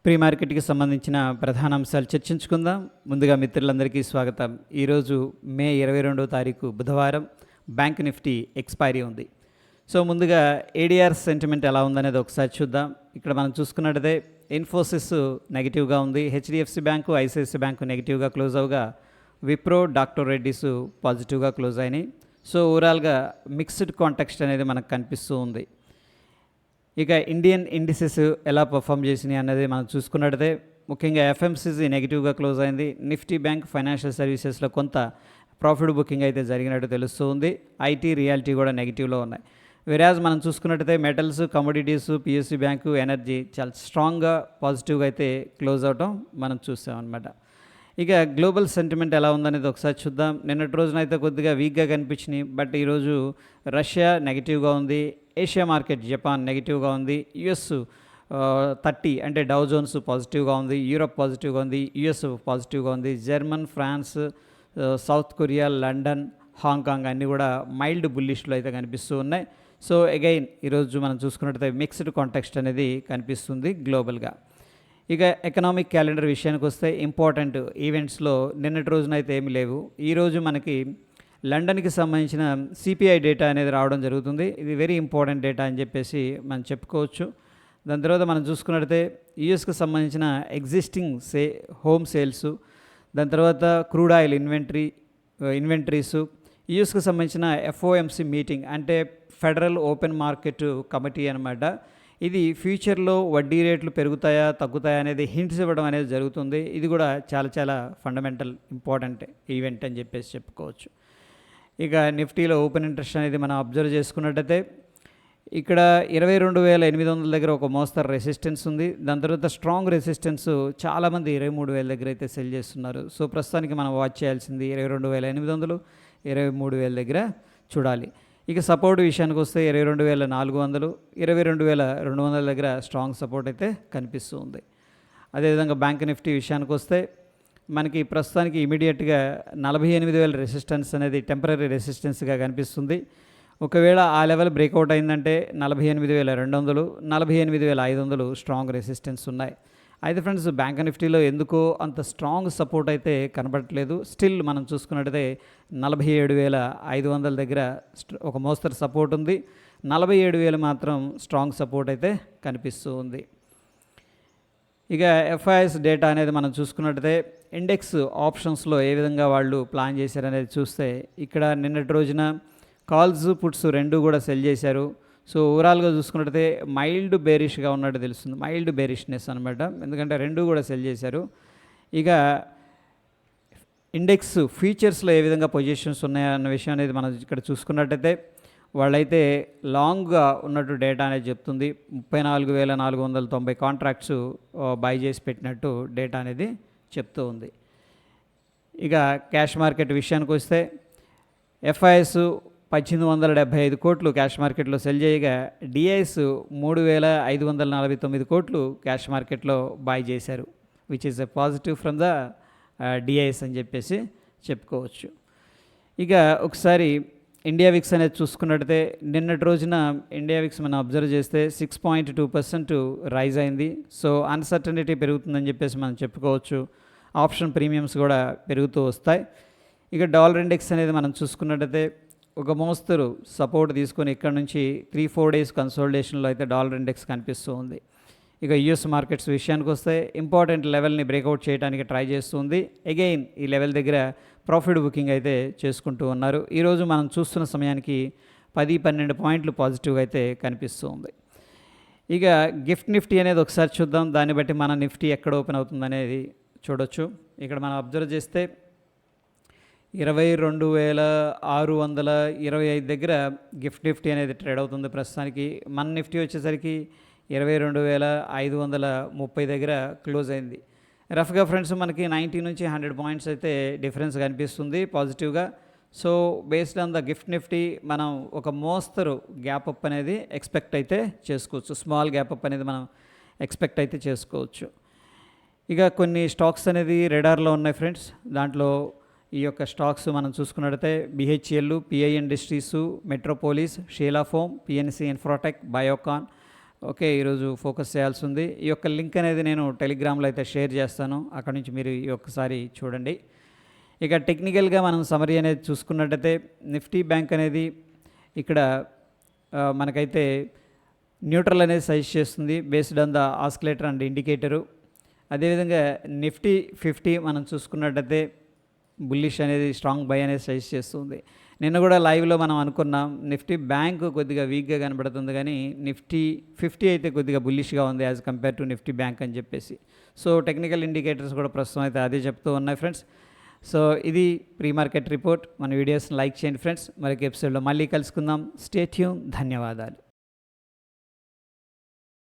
Pre మార్కెట్కి సంబంధించిన ప్రధాన అంశాలు చర్చించుకుందాం. ముందుగా మిత్రులందరికీ స్వాగతం. ఈరోజు మే 22వ తారీఖు బుధవారం. బ్యాంక్ నిఫ్టీ ఎక్స్పైరీ ఉంది. సో ముందుగా ఏడిఆర్ సెంటిమెంట్ ఎలా ఉందనేది ఒకసారి చూద్దాం. ఇక్కడ మనం చూసుకున్నట్టయితే ఇన్ఫోసిస్ నెగిటివ్గా ఉంది, హెచ్డిఎఫ్సి బ్యాంకు, ఐసిఐసిఐ బ్యాంకు నెగిటివ్గా క్లోజ్ అవగా విప్రో, డాక్టర్ రెడ్డిస్ పాజిటివ్గా క్లోజ్ అయినాయి. సో ఓవరాల్గా మిక్స్డ్ కాంటెక్స్ట్ అనేది మనకు కనిపిస్తూ ఉంది. ఇక ఇండియన్ ఇండిసెస్ ఎలా పర్ఫామ్ చేసినాయి అన్నది మనం చూసుకున్నట్టయితే ముఖ్యంగా ఎఫ్ఎంసీజీ నెగిటివ్గా క్లోజ్ అయింది. నిఫ్టీ బ్యాంక్, ఫైనాన్షియల్ సర్వీసెస్లో కొంత ప్రాఫిట్ బుకింగ్ అయితే జరిగినట్టు తెలుస్తూ ఉంది. ఐటీ, రియాలిటీ కూడా నెగిటివ్లో ఉన్నాయి. వెరాజ్ మనం చూసుకున్నట్టయితే metals, commodities, PSC bank, energy చాలా స్ట్రాంగ్గా పాజిటివ్గా అయితే క్లోజ్ అవటం మనం చూసామన్నమాట. ఇక గ్లోబల్ సెంటిమెంట్ ఎలా ఉందనేది ఒకసారి చూద్దాం. నిన్నటి రోజున అయితే కొద్దిగా వీక్గా కనిపించినాయి, బట్ ఈరోజు రష్యా నెగిటివ్గా ఉంది, ఏషియా మార్కెట్ జపాన్ నెగిటివ్గా ఉంది, యుఎస్ 30 అంటే డౌ జోన్స్ పాజిటివ్గా ఉంది, యూరప్ పాజిటివ్గా ఉంది, యుఎస్ పాజిటివ్గా ఉంది, German, France, South Korea, London, Hong Kong అన్నీ కూడా మైల్డ్ బుల్లిష్లో అయితే కనిపిస్తూ ఉన్నాయి. సో అగైన్ ఈరోజు మనం చూసుకున్నట్టయితే మిక్స్డ్ కాంటెక్స్ట్ అనేది కనిపిస్తుంది గ్లోబల్గా. ఇక ఎకనామిక్ క్యాలెండర్ విషయానికి వస్తే ఇంపార్టెంట్ ఈవెంట్స్లో నిన్నటి రోజున అయితే ఏమీ లేవు. ఈరోజు మనకి లండన్కి సంబంధించిన సిపిఐ డేటా అనేది రావడం జరుగుతుంది. ఇది వెరీ ఇంపార్టెంట్ డేటా అని చెప్పేసి మనం చెప్పుకోవచ్చు. దాని తర్వాత మనం చూసుకున్నట్టయితే యూఎస్కి సంబంధించిన ఎగ్జిస్టింగ్ హోమ్ సేల్స్, దాని తర్వాత క్రూడ్ ఆయిల్ ఇన్వెంటరీసు, యూఎస్కి సంబంధించిన ఎఫ్ఓఎంసి మీటింగ్ అంటే ఫెడరల్ ఓపెన్ మార్కెట్ కమిటీ అనమాట. ఇది ఫ్యూచర్లో వడ్డీ రేట్లు పెరుగుతాయా తగ్గుతాయా అనేది హింట్స్ ఇవ్వడం అనేది జరుగుతుంది. ఇది కూడా చాలా చాలా ఫండమెంటల్ ఇంపార్టెంట్ ఈవెంట్ అని చెప్పేసి చెప్పుకోవచ్చు. ఇక నిఫ్టీలో ఓపెన్ ఇంట్రెస్ట్ అనేది మనం అబ్జర్వ్ చేసుకున్నట్టయితే ఇక్కడ 22,800 దగ్గర ఒక మోస్తరు రెసిస్టెన్స్ ఉంది. దాని తర్వాత స్ట్రాంగ్ రెసిస్టెన్స్ చాలామంది 23,000 దగ్గర అయితే సెల్ చేస్తున్నారు. సో ప్రస్తుతానికి మనం వాచ్ చేయాల్సింది 22,800, 23,000 దగ్గర చూడాలి. ఇక సపోర్ట్ విషయానికి వస్తే 22,400, 22,200 దగ్గర స్ట్రాంగ్ సపోర్ట్ అయితే కనిపిస్తూ ఉంది. అదేవిధంగా బ్యాంక్ నిఫ్టీ విషయానికి వస్తే మనకి ప్రస్తుతానికి ఇమీడియట్గా 48,000 రెసిస్టెన్స్ అనేది టెంపరీ రెసిస్టెన్స్గా కనిపిస్తుంది. ఒకవేళ ఆ లెవెల్ బ్రేక్అవుట్ అయిందంటే 48,200, 48,500 స్ట్రాంగ్ రెసిస్టెన్స్ ఉన్నాయి. అయితే ఫ్రెండ్స్ బ్యాంక్ నిఫ్టీలో ఎందుకో అంత స్ట్రాంగ్ సపోర్ట్ అయితే కనబడట్లేదు. స్టిల్ మనం చూసుకున్నట్టయితే 47,500 దగ్గర ఒక మోస్తరు సపోర్ట్ ఉంది, 47,000 మాత్రం స్ట్రాంగ్ సపోర్ట్ అయితే కనిపిస్తూ ఉంది. ఇక ఎఫ్ఐఎస్ డేటా అనేది మనం చూసుకున్నట్టయితే ఇండెక్స్ ఆప్షన్స్లో ఏ విధంగా వాళ్ళు ప్లాన్ చేశారనేది చూస్తే ఇక్కడ నిన్నటి రోజున కాల్స్, పుట్స్ రెండు కూడా సెల్ చేశారు. సో ఓవరాల్గా చూసుకున్నట్టయితే మైల్డ్ బేరిష్గా ఉన్నట్టు తెలుస్తుంది, మైల్డ్ బేరిష్నెస్ అనమాట. ఎందుకంటే రెండు కూడా సెల్ చేశారు. ఇక ఇండెక్స్ ఫీచర్స్లో ఏ విధంగా పొజిషన్స్ ఉన్నాయన్న విషయం అనేది మనం ఇక్కడ చూసుకున్నట్టయితే వాళ్ళైతే లాంగ్గా ఉన్నట్టు డేటా అనేది చెప్తుంది. 34,490 కాంట్రాక్ట్స్ బై చేసి పెట్టినట్టు డేటా అనేది చెప్తూ ఉంది. ఇక క్యాష్ మార్కెట్ విషయానికి వస్తే ఎఫ్ఐఎస్ 1,875 కోట్లు క్యాష్ మార్కెట్లో సెల్ చేయగా డిఐఎస్ 3,549 కోట్లు క్యాష్ మార్కెట్లో బై చేశారు, which is a positive from the DIIs అని చెప్పేసి చెప్పుకోవచ్చు. ఇక ఒకసారి ఇండియా విక్స్ అనేది చూసుకున్నట్టయితే నిన్నటి రోజున ఇండియా విక్స్ మనం అబ్జర్వ్ చేస్తే 6.2% రైజ్ అయింది. సో అన్సర్టనిటీ పెరుగుతుందని చెప్పేసి మనం చెప్పుకోవచ్చు. ఆప్షన్ ప్రీమియమ్స్ కూడా పెరుగుతూ వస్తాయి. ఇక డాలర్ ఇండెక్స్ అనేది మనం చూసుకున్నట్టయితే ఒక మోస్తరు సపోర్ట్ తీసుకొని ఇక్కడ నుంచి 3-4 డేస్ కన్సోలిడేషన్లో అయితే డాలర్ ఇండెక్స్ కనిపిస్తూ ఉంది. ఇక యుఎస్ మార్కెట్స్ విషయానికి వస్తే ఇంపార్టెంట్ లెవెల్ని బ్రేక్అవుట్ చేయడానికి ట్రై చేస్తుంది. అగైన్ ఈ లెవెల్ దగ్గర ప్రాఫిట్ బుకింగ్ అయితే చేసుకుంటూ ఉన్నారు. ఈరోజు మనం చూస్తున్న సమయానికి 10-12 పాయింట్లు పాజిటివ్గా అయితే కనిపిస్తూ ఉంది. ఇక గిఫ్ట్ నిఫ్టీ అనేది ఒకసారి చూద్దాం. దాన్ని బట్టి మన నిఫ్టీ ఎక్కడ ఓపెన్ అవుతుంది అనేది చూడొచ్చు. ఇక్కడ మనం అబ్జర్వ్ చేస్తే 22,625 దగ్గర గిఫ్ట్ నిఫ్టీ అనేది ట్రేడ్ అవుతుంది ప్రస్తుతానికి. మన నిఫ్టీ వచ్చేసరికి 22,530 దగ్గర క్లోజ్ అయింది. రఫ్గా ఫ్రెండ్స్ మనకి 90 నుంచి 100 పాయింట్స్ అయితే డిఫరెన్స్ కనిపిస్తుంది పాజిటివ్గా. So based on the gift Nifty మనం ఒక మోస్తరు గ్యాప్ అప్ అనేది ఎక్స్పెక్ట్ అయితే చేసుకోవచ్చు, స్మాల్ గ్యాప్ అప్ అనేది మనం ఎక్స్పెక్ట్ అయితే చేసుకోవచ్చు. ఇక కొన్ని స్టాక్స్ అనేది రెడార్లో ఉన్నాయి ఫ్రెండ్స్. దాంట్లో ఈ యొక్క స్టాక్స్ మనం చూసుకున్నట్టయితే బిహెచ్ఎల్, పిఐ ఇండస్ట్రీస్, మెట్రోపోలిస్, షీలా ఫోమ్, పిఎన్సి ఇన్ఫ్రాటెక్, బయోకాన్, ఓకే, ఈరోజు ఫోకస్ చేయాల్సి ఉంది. ఈ యొక్క లింక్ అనేది నేను టెలిగ్రామ్లో అయితే షేర్ చేస్తాను, అక్కడ నుంచి మీరు ఈ ఒక్కసారి చూడండి. ఇక టెక్నికల్గా మనం సమరీ అనేది చూసుకున్నట్టయితే నిఫ్టీ బ్యాంక్ అనేది ఇక్కడ మనకైతే న్యూట్రల్ అనేది సజెస్ట్ చేస్తుంది based on the oscillator and indicator. అదేవిధంగా నిఫ్టీ 50 మనం చూసుకున్నట్టయితే బుల్లిష్ అనేది స్ట్రాంగ్ బై అనేది సజెస్ట్ చేస్తుంది. నిన్న కూడా లైవ్లో మనం అనుకున్నాం నిఫ్టీ బ్యాంక్ కొద్దిగా వీక్గా కనబడుతుంది, కానీ నిఫ్టీ 50 అయితే కొద్దిగా బుల్లిష్గా ఉంది as compare to Nifty bank అని చెప్పేసి. సో టెక్నికల్ ఇండికేటర్స్ కూడా ప్రస్తుతం అయితే అదే చెప్తూ ఉన్నాయి ఫ్రెండ్స్. సో ఇది ప్రీ మార్కెట్ రిపోర్ట్. మన వీడియోస్ని లైక్ చేయండి ఫ్రెండ్స్. మరొక ఎపిసోడ్లో మళ్ళీ కలుసుకుందాం. Stay tune. ధన్యవాదాలు.